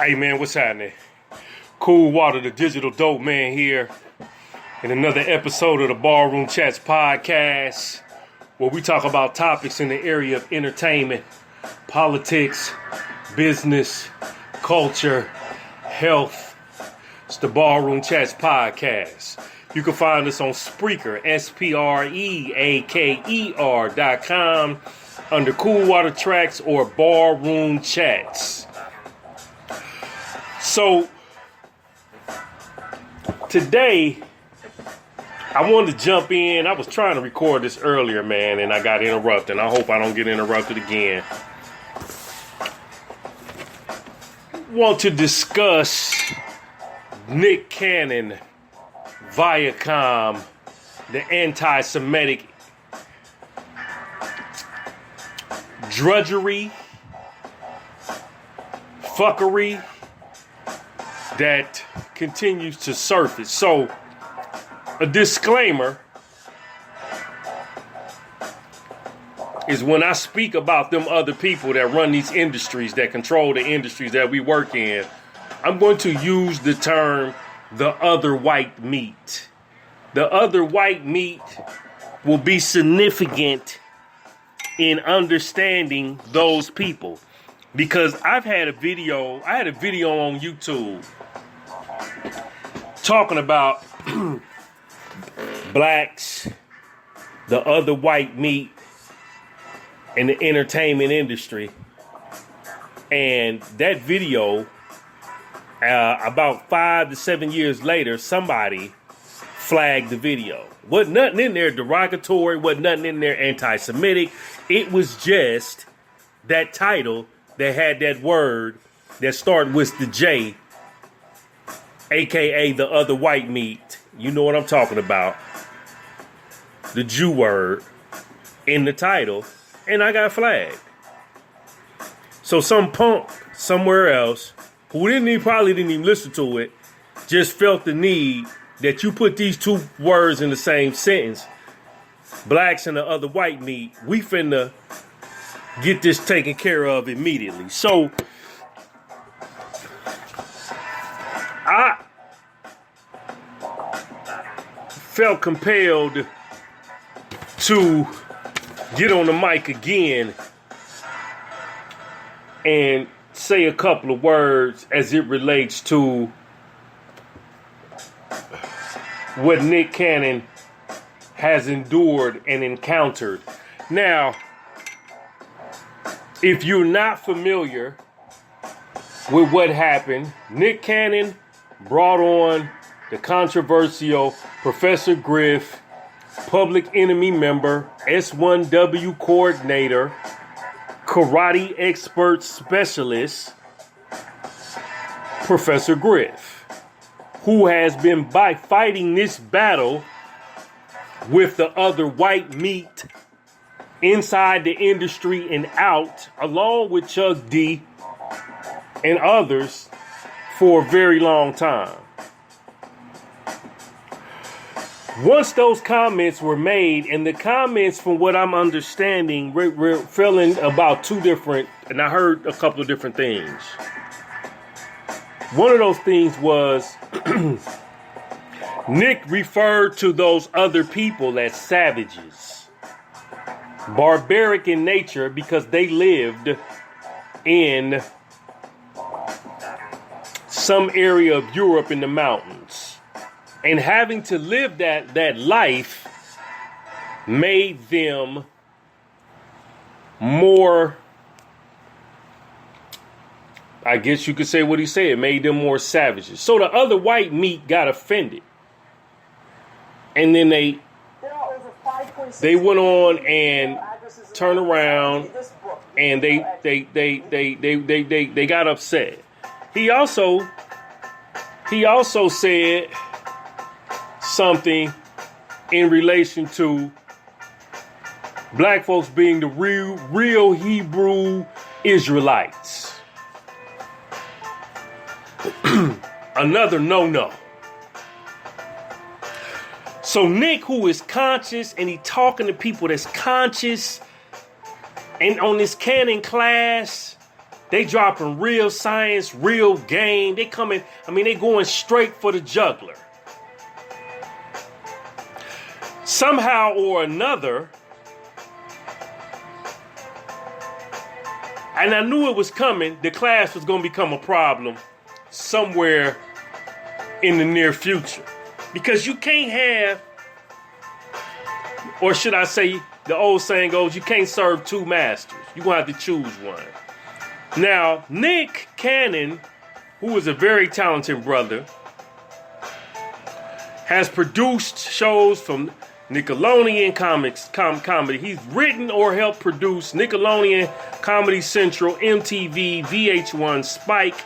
Hey man, what's happening? Cool Water, the digital dope man here in another episode of the Ballroom Chats podcast, where we talk about topics in the area of entertainment, politics, business, culture, health. It's the Ballroom Chats podcast. You can find us on Spreaker, SPREAKER.com, under Cool Water Tracks or Ballroom Chats. So, today, I wanted to jump in. I was trying to record this earlier, man, and I got interrupted. I hope I don't get interrupted again. Want to discuss Nick Cannon, Viacom, the anti-Semitic drudgery, fuckery that continues to surface. So, a disclaimer is when I speak about them other people that run these industries, that control the industries that we work in, I'm going to use the term the other white meat. The other white meat will be significant in understanding those people. Because I had a video on YouTube talking about blacks, the other white meat in the entertainment industry. And that video, about 5 to 7 years later, somebody flagged the video. Wasn't nothing in there derogatory, wasn't nothing in there anti-Semitic. It was just that title that had that word that started with the J, aka the other white meat. You know what I'm talking about. The Jew word in the title, and I got flagged. So some punk somewhere else who probably didn't even listen to it, just felt the need that you put these two words in the same sentence. Blacks and the other white meat. We finna get this taken care of immediately. So, I felt compelled to get on the mic again and say a couple of words as it relates to what Nick Cannon has endured and encountered. Now, if you're not familiar with what happened, Nick Cannon brought on the controversial Professor Griff, Public Enemy member, S1W coordinator, karate expert specialist, Professor Griff, who has been fighting this battle with the other white meat inside the industry and out, along with Chuck D and others, for a very long time. Once those comments were made, and the comments, from what I'm understanding, we're feeling about two different, and I heard a couple of different things. One of those things was Nick referred to those other people as savages, barbaric in nature, because they lived in some area of Europe in the mountains. And having to live that life made them more, I guess you could say what he said, made them more savages. So the other white meat got offended. And then they went on and turned around and they got upset. He also said something in relation to black folks being the real Hebrew Israelites. Another no-no. So Nick, who is conscious, and he talking to people that's conscious, and on this Cannon class, They dropping real science, real game. They coming, they going straight for the juggler. Somehow or another, and I knew it was coming, the class was going to become a problem somewhere in the near future. Because you can't have, or should I say, the old saying goes, you can't serve two masters. You're going to have to choose one. Now, Nick Cannon, who is a very talented brother, has produced shows from Nickelodeon comedy. He's written or helped produce Nickelodeon, Comedy Central, MTV, VH1, Spike,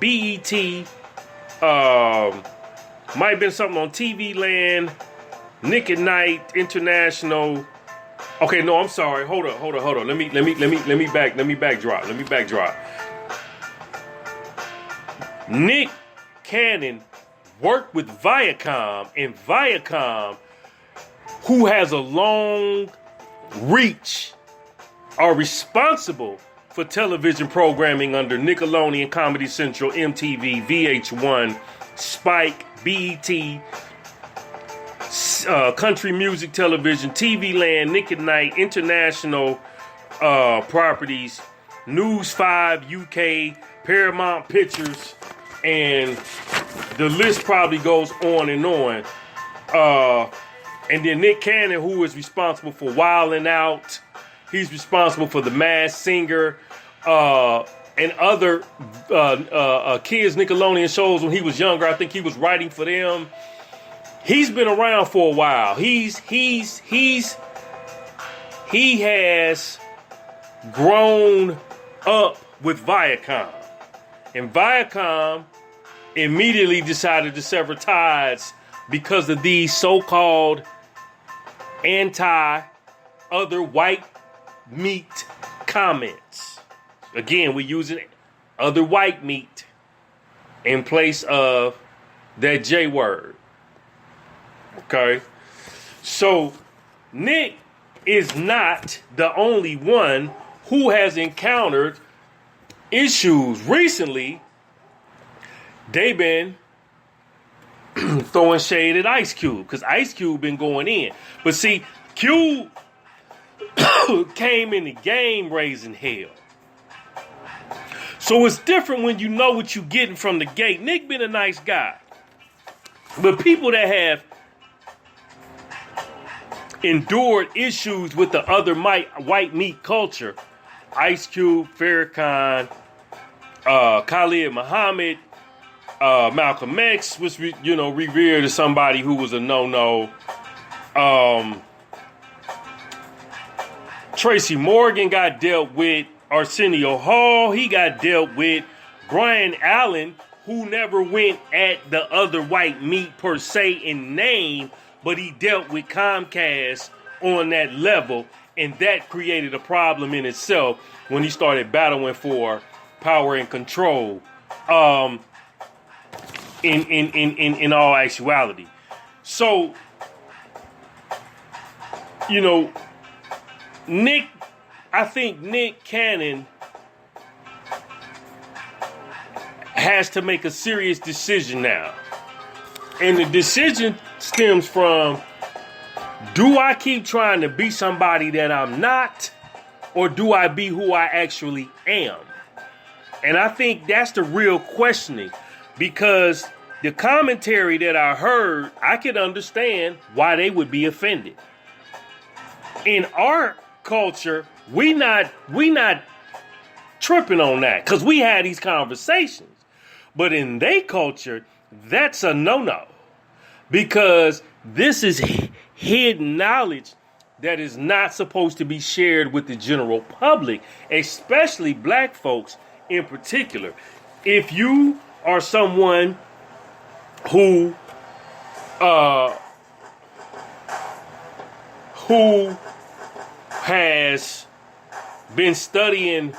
BET. Might have been something on TV Land, Nick at Night, International. Okay, no, I'm sorry. Hold on. Let me backdrop. Nick Cannon worked with Viacom, and Viacom, who has a long reach, are responsible for television programming under Nickelodeon, Comedy Central, MTV, VH1, Spike, BET, Country Music Television, TV Land, Nick at Night, International properties, News 5 UK, Paramount Pictures, and the list probably goes on and on. And then Nick Cannon, who is responsible for Wildin' Out, he's responsible for The Masked Singer, and other kids Nickelodeon shows when he was younger. I think he was writing for them. He's been around for a while. He has grown up with Viacom. And Viacom immediately decided to sever ties because of these so-called anti-other white meat comments. Again, we're using other white meat in place of that J word. Okay? So, Nick is not the only one who has encountered issues. Recently, they've been throwing shade at Ice Cube, because Ice Cube been going in. But see, Cube came in the game raising hell. So it's different when you know what you're getting from the gate. Nick been a nice guy. But people that have endured issues with the other white meat culture, Ice Cube, Farrakhan, Khalid Muhammad, Malcolm X was, revered as somebody who was a no-no. Tracy Morgan got dealt with. Arsenio Hall, he got dealt with. Brian Allen, who never went at the other white meat per se in name, but he dealt with Comcast on that level, and that created a problem in itself when he started battling for power and control. In all actuality. So, I think Nick Cannon has to make a serious decision now. And the decision stems from, do I keep trying to be somebody that I'm not, or do I be who I actually am? And I think that's the real questioning, because the commentary that I heard, I could understand why they would be offended. In our culture, we not tripping on that, because we had these conversations. But in their culture, that's a no-no, because this is hidden knowledge that is not supposed to be shared with the general public, especially black folks in particular. If you are someone who has been studying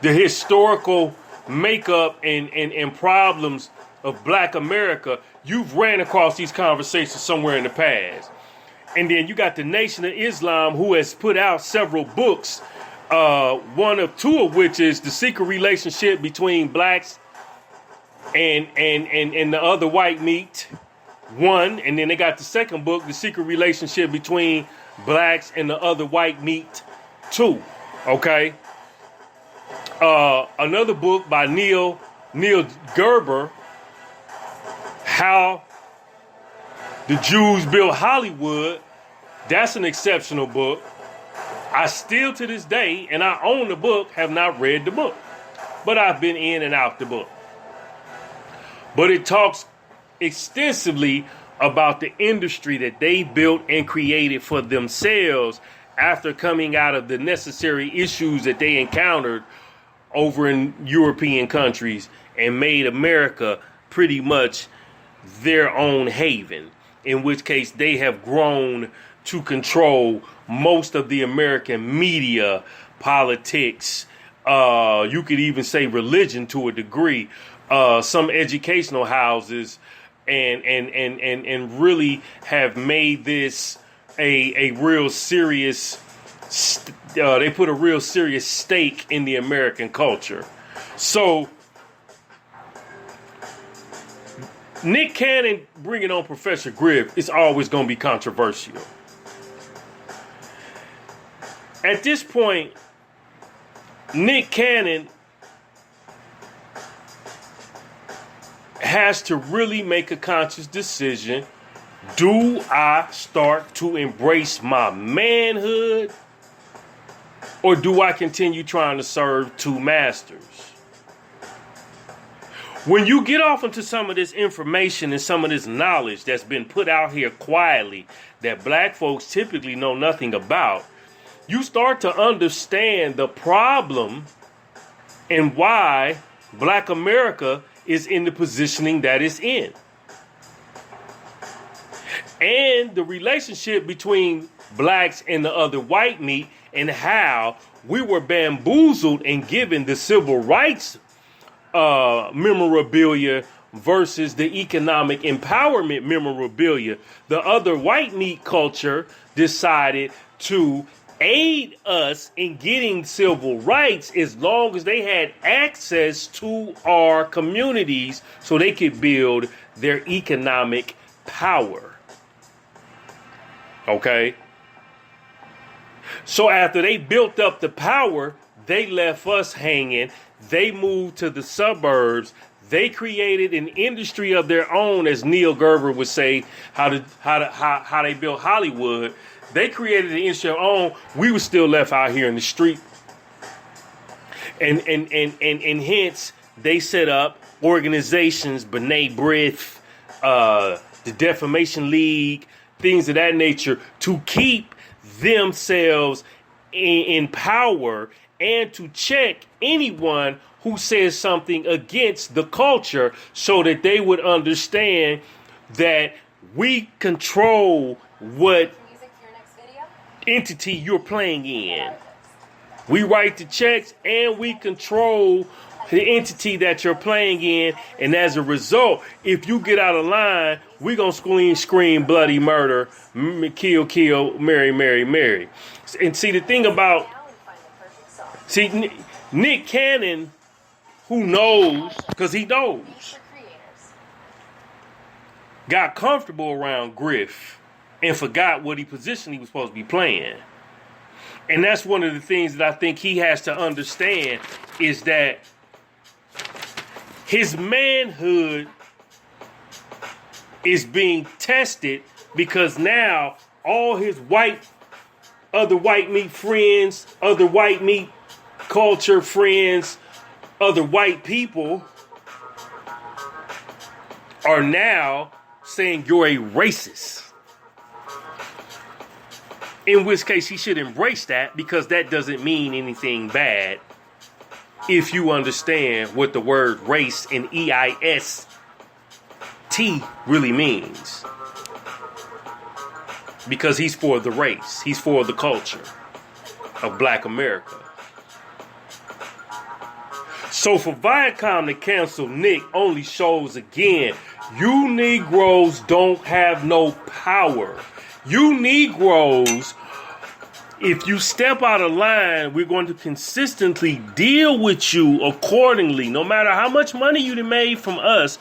the historical makeup and problems of black America, you've ran across these conversations somewhere in the past. And then you got the Nation of Islam, who has put out several books One of two of which is the secret relationship between blacks and the other white meat. One, and then they got the second book, the secret relationship between blacks and the other white meat. Two, okay. Another book by Neil Gerber, How the Jews Built Hollywood. That's an exceptional book. I still to this day, and I own the book, have not read the book, but I've been in and out the book. But it talks extensively about the industry that they built and created for themselves after coming out of the necessary issues that they encountered over in European countries and made America pretty much their own haven, in which case they have grown to control most of the American media, politics, you could even say religion to a degree, some educational houses, and really have made this a real serious, they put a real serious stake in the American culture. So Nick Cannon bringing on Professor Griff is always going to be controversial. At this point, Nick Cannon has to really make a conscious decision. Do I start to embrace my manhood, or do I continue trying to serve two masters? When you get off into some of this information and some of this knowledge that's been put out here quietly that black folks typically know nothing about, you start to understand the problem and why black America is in the positioning that it's in. And the relationship between blacks and the other white meat, and how we were bamboozled and given the civil rights memorabilia versus the economic empowerment memorabilia. The other white meat culture decided to aid us in getting civil rights as long as they had access to our communities so they could build their economic power. Okay? So after they built up the power, they left us hanging. They moved to the suburbs. They created an industry of their own, as Neil Gerber would say, how they built Hollywood. They created an industry of their own. We were still left out here in the street. And hence they set up organizations, B'nai B'rith, the Defamation League, things of that nature, to keep themselves in power and to check anyone who says something against the culture, so that they would understand that we control what entity you're playing in. We write the checks and we control the entity that you're playing in. And as a result, if you get out of line, we're going to scream bloody murder, kill, Mary. And see, the thing about, Nick Cannon, who knows, because he knows, got comfortable around Griff and forgot what position he was supposed to be playing. And that's one of the things that I think he has to understand, is that his manhood is being tested, because now all his other white meat friends, other white meat culture friends, other white people are now saying you're a racist. In which case he should embrace that, because that doesn't mean anything bad if you understand what the word race and EIST really means. Because he's for the race. He's for the culture of black America. So for Viacom to cancel Nick only shows again, you Negroes don't have no power. You Negroes, If you step out of line, we're going to consistently deal with you accordingly. No matter how much money you made from us,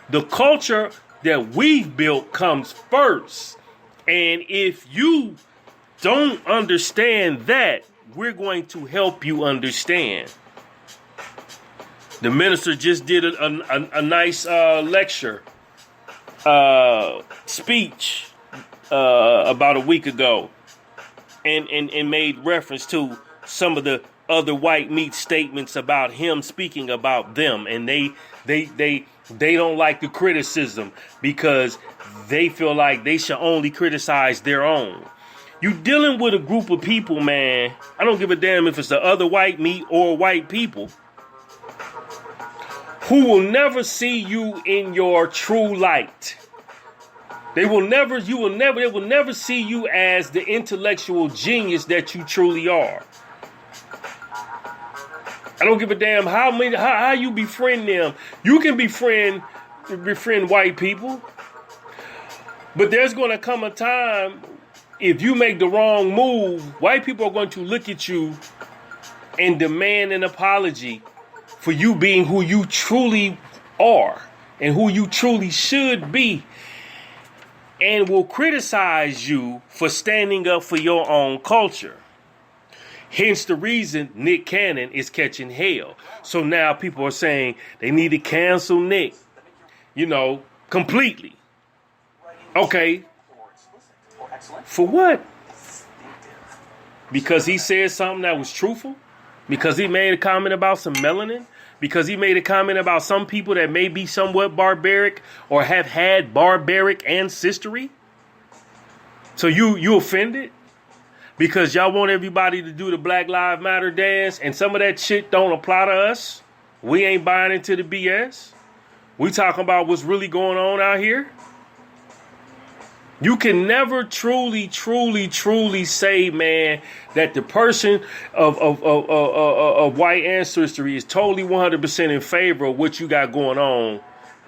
the culture that we've built comes first. And if you don't understand that, we're going to help you understand. The minister just did a nice lecture, speech about a week ago. And made reference to some of the other white meat statements about him speaking about them, and they don't like the criticism because they feel like they should only criticize their own. You dealing with a group of people, man. I don't give a damn if it's the other white meat or white people who will never see you in your true light. They will never see you as the intellectual genius that you truly are. I don't give a damn how you befriend them. You can befriend white people. But there's going to come a time, if you make the wrong move, white people are going to look at you and demand an apology for you being who you truly are and who you truly should be. And will criticize you for standing up for your own culture. Hence the reason Nick Cannon is catching hell. So now people are saying they need to cancel Nick, completely. Okay. For what? Because he said something that was truthful? Because he made a comment about some melanin? Because he made a comment about some people that may be somewhat barbaric or have had barbaric ancestry? So you offended? Because y'all want everybody to do the Black Lives Matter dance and some of that shit don't apply to us? We ain't buying into the BS? We talking about what's really going on out here? You can never truly say, man, that the person of white ancestry is totally 100% in favor of what you got going on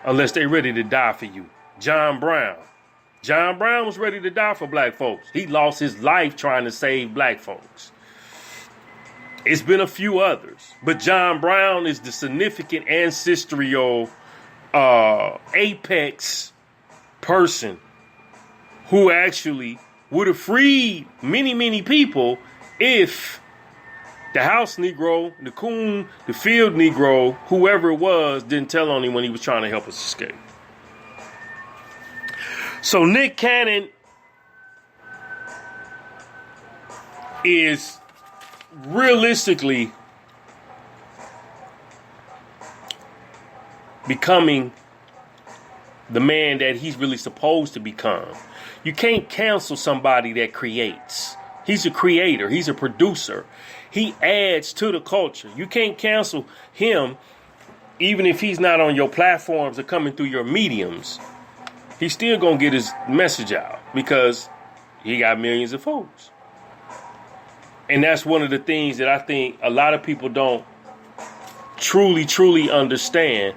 unless they're ready to die for you. John Brown was ready to die for black folks. He lost his life trying to save black folks. It's been a few others, but John Brown is the significant ancestral apex person who actually would have freed many people if the house Negro, the coon, the field Negro, whoever it was, didn't tell on him when he was trying to help us escape. So Nick Cannon is realistically becoming the man that he's really supposed to become. You can't cancel somebody that creates. He's a creator. He's a producer. He adds to the culture. You can't cancel him even if he's not on your platforms or coming through your mediums. He's still going to get his message out because he got millions of folks. And that's one of the things that I think a lot of people don't truly understand.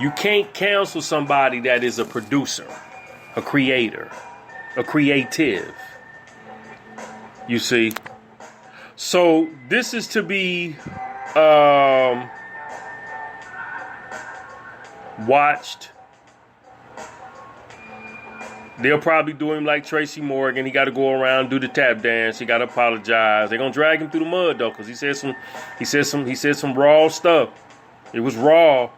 You can't cancel somebody that is a producer, a creator, a creative. You see? So this is to be watched. They'll probably do him like Tracy Morgan. He got to go around, do the tap dance. He got to apologize. They're gonna drag him through the mud though, because he said some raw stuff. It was raw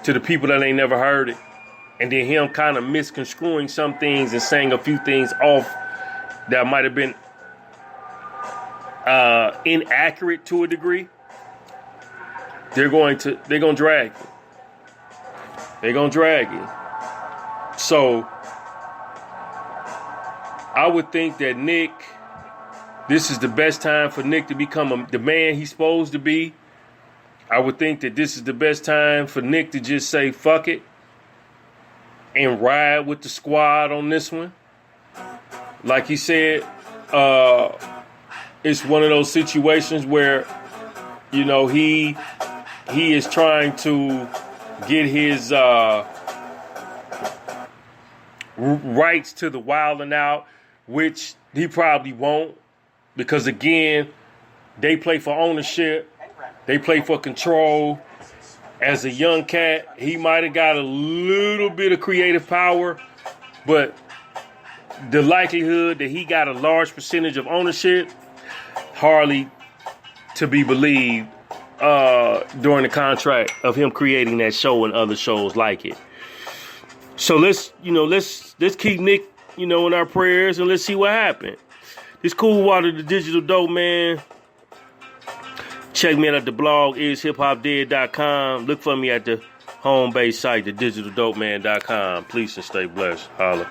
to the people that ain't never heard it. And then him kind of misconstruing some things and saying a few things off that might have been inaccurate to a degree. They're gonna drag you. They're gonna drag you. So I would think that Nick, this is the best time for Nick to become the man he's supposed to be. I would think that this is the best time for Nick to just say, fuck it, and ride with the squad on this one. Like he said, it's one of those situations where, he is trying to get his rights to the Wild 'N Out, which he probably won't, Because again, they play for ownership. They play for control. As a young cat, he might have got a little bit of creative power, but the likelihood that he got a large percentage of ownership, hardly to be believed during the contract of him creating that show and other shows like it. So let's keep Nick, in our prayers, and let's see what happened. This Cool Water, the Digital Dope Man. Check me out at the blog, ishiphopdead.com. Look for me at the home base site, thedigitaldopeman.com. Please and stay blessed. Holla.